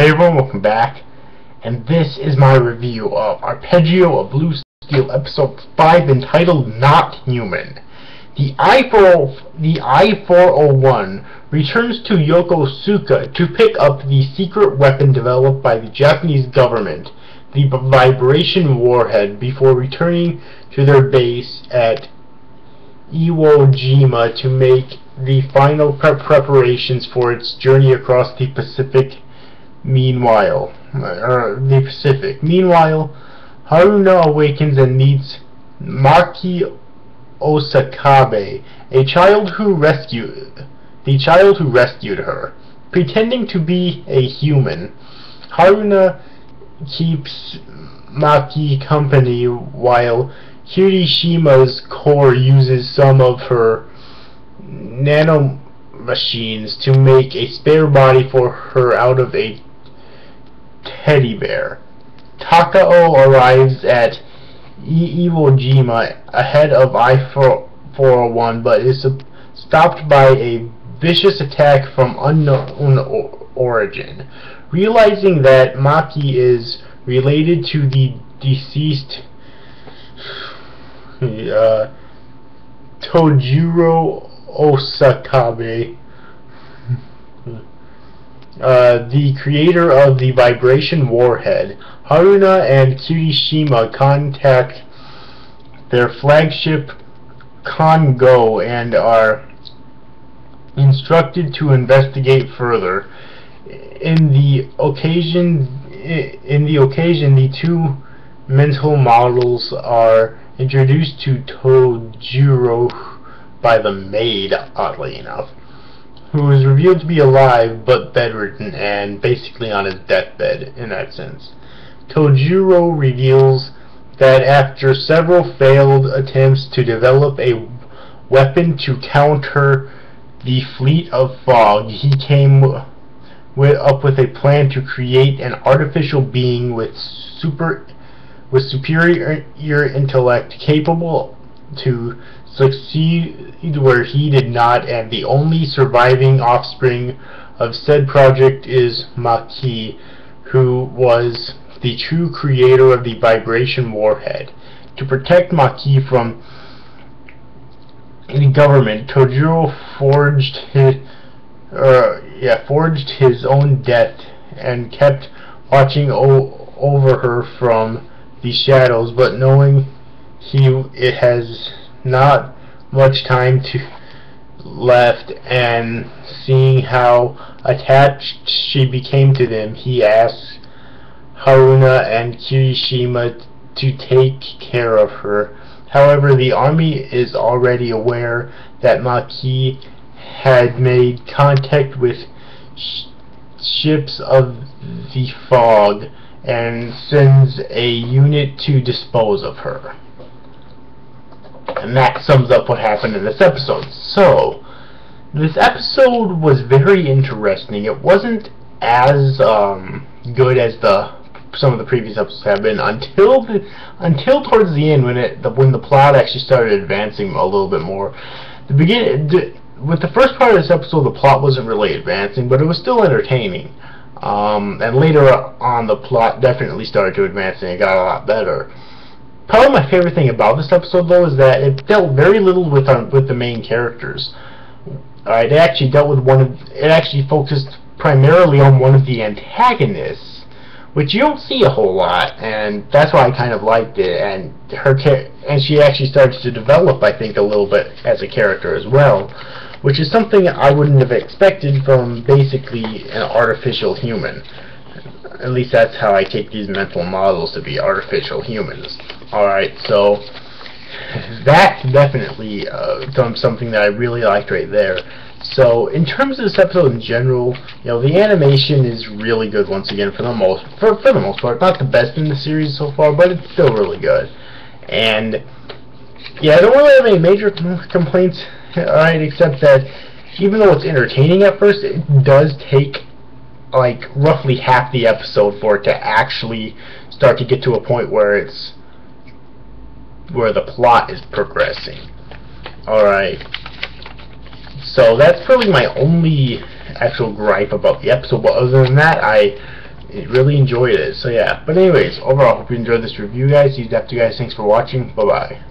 Hey everyone, welcome back, and this is my review of Arpeggio of Blue Steel Episode 5 entitled Not Human. The I-401 returns to Yokosuka to pick up the secret weapon developed by the Japanese government, the vibration warhead, before returning to their base at Iwo Jima to make the final preparations for its journey across the Pacific. Meanwhile, Haruna awakens and meets Maki Osakabe, the child who rescued her. Pretending to be a human, Haruna keeps Maki company while Kirishima's core uses some of her nanomachines to make a spare body for her out of a teddy bear. Takao arrives at Iwo Jima ahead of I-401 but is stopped by a vicious attack from unknown origin. Realizing that Maki is related to the deceased Tojiro Osakabe, the creator of the vibration warhead, Haruna and Kirishima contact their flagship Kongo and are instructed to investigate further. In the occasion, the two mental models are introduced to Tojiro by the maid, oddly enough, who is revealed to be alive but bedridden and basically on his deathbed in that sense. Tojiro reveals that after several failed attempts to develop a weapon to counter the fleet of fog, he came up with a plan to create an artificial being with superior intellect capable to succeed where he did not, and the only surviving offspring of said project is Maki, who was the true creator of the vibration warhead. To protect Maki from the government, Tojiro forged his own death and kept watching over her from the shadows, but knowing it has not much time left, and seeing how attached she became to them, he asks Haruna and Kirishima to take care of her. However, the army is already aware that Maki had made contact with ships of the fog and sends a unit to dispose of her. And that sums up what happened in this episode. So, this episode was very interesting. It wasn't as good as some of the previous episodes have been until towards the end, when the plot actually started advancing a little bit more. With the first part of this episode, the plot wasn't really advancing, but it was still entertaining. And later on, the plot definitely started to advance and it got a lot better. Probably my favorite thing about this episode, though, is that it dealt very little with the main characters. It actually it actually focused primarily on one of the antagonists, which you don't see a whole lot, and that's why I kind of liked it. And she actually started to develop, I think, a little bit as a character as well, which is something I wouldn't have expected from basically an artificial human. At least that's how I take these mental models to be, artificial humans. Alright, so that's definitely something that I really liked right there. So in terms of this episode in general, the animation is really good once again for the most part. Not the best in the series so far, but it's still really good. And yeah, I don't really have any major complaints, alright, except that even though it's entertaining at first, it does take like roughly half the episode for it to actually start to get to a point where the plot is progressing. Alright, so that's probably my only actual gripe about the episode, but other than that, I really enjoyed it. So yeah. But anyways, overall, hope you enjoyed this review, guys. These after guys, thanks for watching. Bye bye.